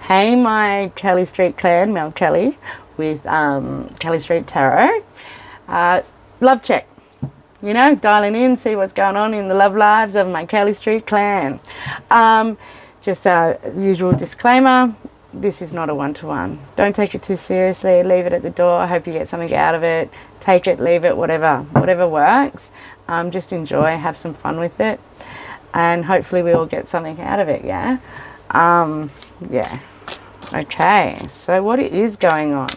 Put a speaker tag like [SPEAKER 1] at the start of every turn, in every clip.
[SPEAKER 1] Hey, my Kelly Street clan, Mel Kelly with Kelly Street Tarot. Love check. Dialing in, see what's going on in the love lives of my Kelly Street clan. Just a usual disclaimer, this is not a one-to-one. Don't take it too seriously, leave it at the door. I hope you get something out of it. Take it, leave it, whatever works. Just enjoy, have some fun with it, and hopefully we all get something out of it, yeah? Yeah. Okay, so what is going on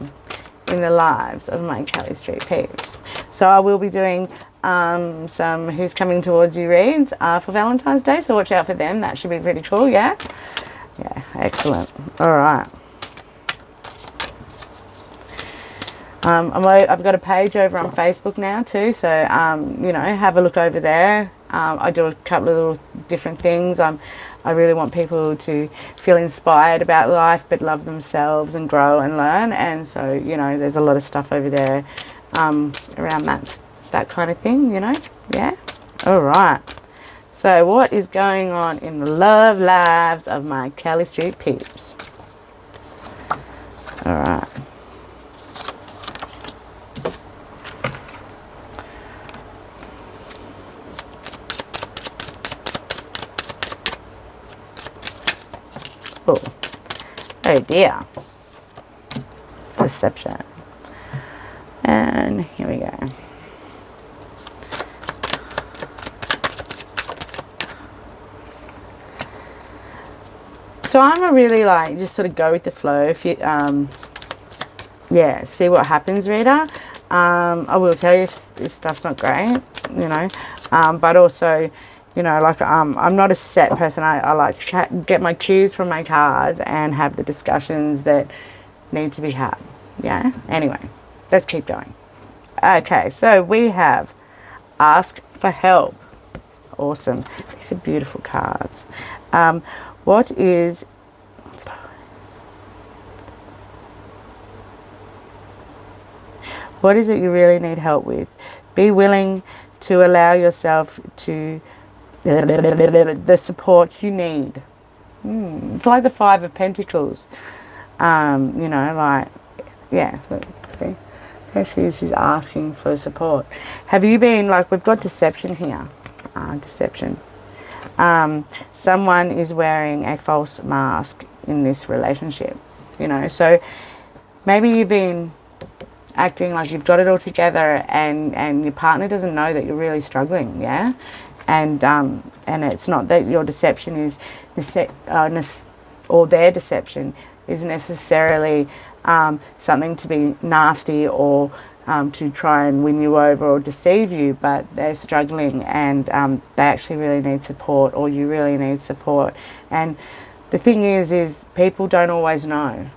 [SPEAKER 1] in the lives of my Kelly Street peeps? So I will be doing some Who's Coming Towards You reads for Valentine's Day, so watch out for them. That should be pretty cool, yeah? Yeah, excellent. All right. I've got a page over on Facebook now too, so have a look over there. I do a couple of little different things. I really want people to feel inspired about life, but love themselves and grow and learn. And so, there's a lot of stuff over there around that kind of thing, yeah. All right. So what is going on in the love lives of my Kelly Street peeps? All right. Oh dear. Deception. And here we go. So I'm a really just sort of go with the flow. If you, see what happens, reader. I will tell you if stuff's not great, but also, I'm not a set person. I like to get my cues from my cards and have the discussions that need to be had. Yeah? Anyway, let's keep going. Okay, so we have Ask for Help. Awesome. These are beautiful cards. What is it you really need help with? Be willing to allow yourself to the support you need. It's like the Five of Pentacles. See, there she is. She's asking for support. Have you been we've got deception here? Deception. Someone is wearing a false mask in this relationship. So maybe you've been acting like you've got it all together, and your partner doesn't know that you're really struggling. Yeah. And it's not that your deception is or their deception is necessarily something to be nasty or to try and win you over or deceive you, but they're struggling and they actually really need support, or you really need support. And the thing is people don't always know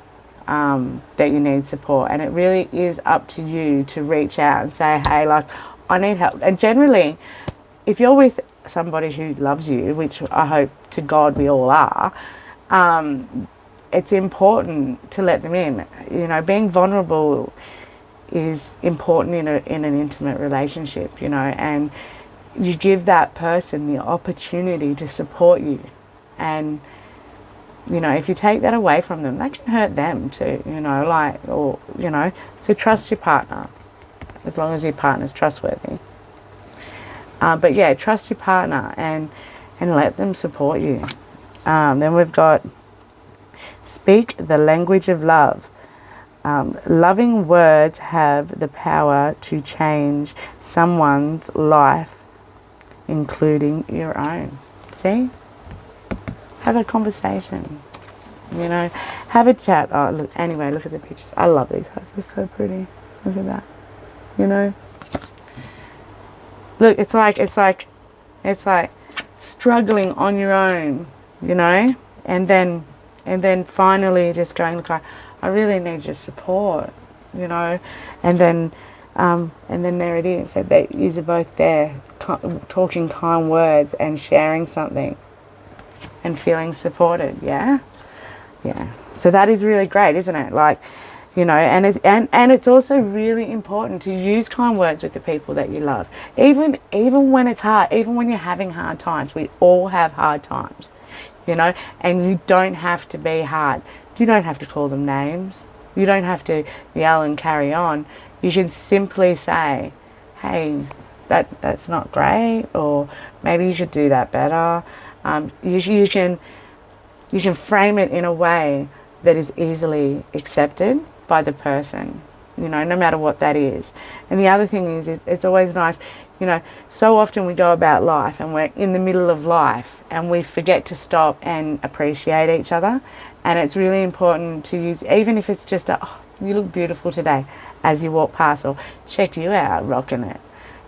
[SPEAKER 1] that you need support, and it really is up to you to reach out and say, hey, I need help. And generally, if you're with somebody who loves you, which I hope to God we all are, it's important to let them in. Being vulnerable is important in an intimate relationship, and you give that person the opportunity to support you. And, if you take that away from them, that can hurt them too, so trust your partner, as long as your partner's trustworthy. But yeah, trust your partner and let them support you. Then we've got speak the language of love. Loving words have the power to change someone's life, including your own. See? Have a conversation. Have a chat. Oh, look. Anyway, look at the pictures. I love these guys. They're so pretty. Look at that. Look, it's like struggling on your own, and then finally just going, look, I really need your support, and then there it is. So you're both there, talking kind words and sharing something, and feeling supported. Yeah. So that is really great, isn't it? And it's also really important to use kind words with the people that you love, even when it's hard, even when you're having hard times. We all have hard times, you know, and you don't have to be hard. You don't have to call them names. You don't have to yell and carry on. You can simply say, hey, that's not great, or maybe you could do that better. You can frame it in a way that is easily accepted by the person, you know, no matter what that is. And the other thing is, it's always nice, you know, so often we go about life and we're in the middle of life and we forget to stop and appreciate each other. And it's really important to use, even if it's just oh, you look beautiful today as you walk past, or check you out rocking it.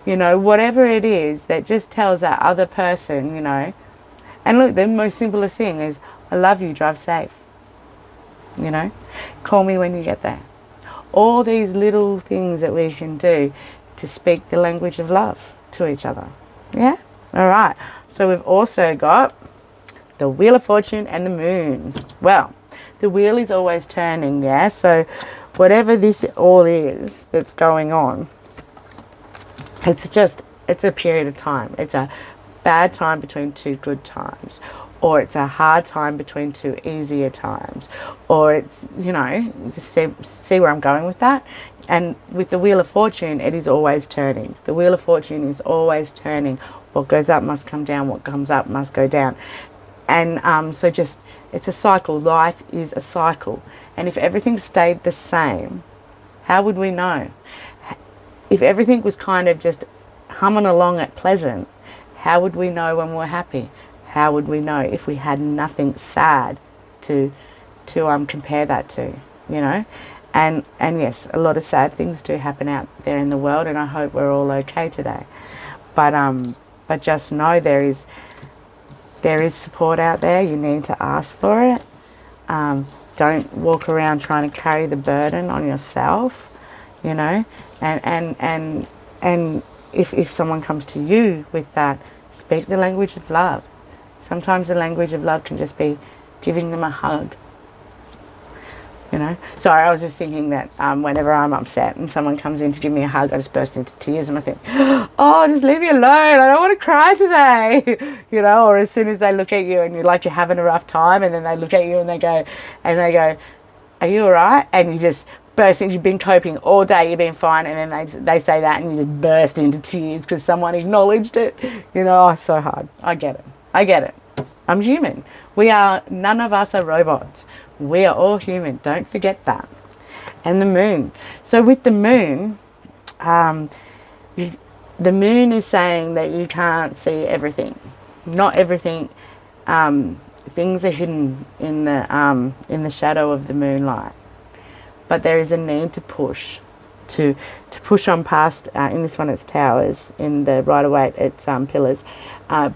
[SPEAKER 1] You know, whatever it is that just tells that other person, you know. And look, the most simplest thing is, I love you, drive safe. You know, call me when you get there. All these little things that we can do to speak the language of love to each other. Yeah? All right. So we've also got the Wheel of Fortune and the Moon. Well, the wheel is always turning, yeah? So whatever this all is that's going on, it's a period of time. It's a bad time between two good times, or it's a hard time between two easier times, or it's, you know, see where I'm going with that? And with the Wheel of Fortune, it is always turning. The Wheel of Fortune is always turning. What goes up must come down, what comes up must go down. And so just, it's a cycle. Life is a cycle. And if everything stayed the same, how would we know? If everything was kind of just humming along at pleasant, how would we know when we're happy? How would we know if we had nothing sad to compare that to, you know? And yes, a lot of sad things do happen out there in the world, and I hope we're all okay today. But just know there is support out there. You need to ask for it. Don't walk around trying to carry the burden on yourself, you know. And if someone comes to you with that, speak the language of love. Sometimes the language of love can just be giving them a hug. You know, sorry, I was just thinking that whenever I'm upset and someone comes in to give me a hug, I just burst into tears and I think, oh, just leave me alone. I don't want to cry today. You know, or as soon as they look at you and you're like you're having a rough time, and then they look at you and they go, are you all right? And you just burst into, you've been coping all day, you've been fine, and then they say that and you just burst into tears because someone acknowledged it. You know, oh, so hard. I get it. I'm human. None of us are robots. We are all human. Don't forget that. And the moon. So with the moon, the moon is saying that you can't see everything. Not everything. Things are hidden in the shadow of the moonlight. But there is a need to push. To push on past, in this one it's towers, in the Rider-Waite it's pillars.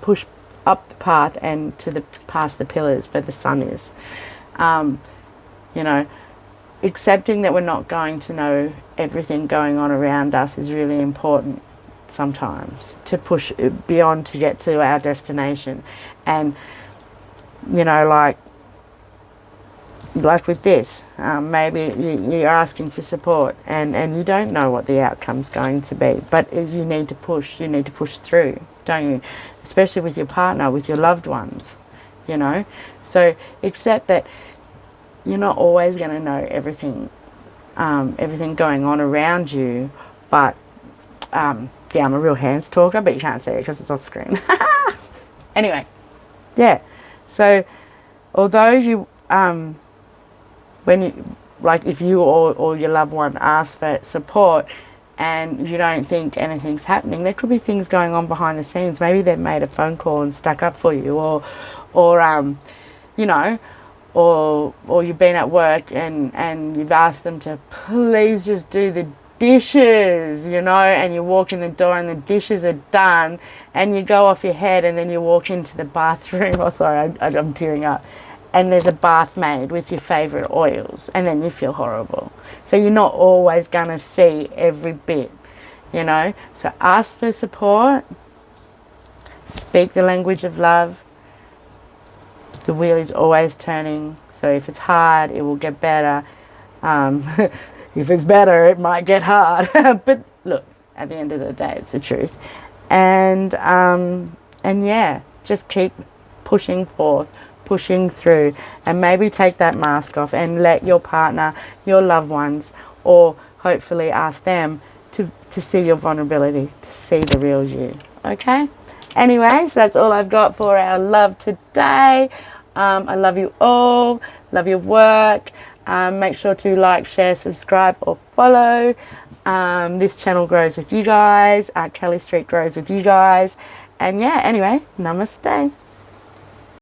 [SPEAKER 1] Push up the path and past the pillars where the sun is. You know, accepting that we're not going to know everything going on around us is really important sometimes, to push beyond to get to our destination. And, you know, like with this, maybe you're asking for support and you don't know what the outcome's going to be, but you need to push through, don't you? Especially with your partner, with your loved ones, you know. So accept that you're not always going to know everything going on around you, but yeah, I'm a real hands talker, but you can't see it because it's off screen. Anyway, yeah, so although you when you, like, if you or your loved one ask for support and you don't think anything's happening, there could be things going on behind the scenes. Maybe they've made a phone call and stuck up for you, or you know, or you've been at work and you've asked them to please just do the dishes, you know, and you walk in the door and the dishes are done and you go off your head, and then you walk into the bathroom, oh sorry, I'm tearing up, and there's a bath made with your favourite oils, and then you feel horrible. So you're not always going to see every bit, you know. So ask for support, speak the language of love. The wheel is always turning, so if it's hard, it will get better. If it's better, it might get hard. But look, at the end of the day, it's the truth. And yeah, just keep pushing forth, pushing through, and maybe take that mask off and let your partner, your loved ones, or hopefully ask them to see your vulnerability, to see the real you. Okay? Anyways, that's all I've got for our love today. I love you all. Love your work. Make sure to like, share, subscribe, or follow. This channel grows with you guys. Kelly Street grows with you guys. And yeah, anyway, namaste.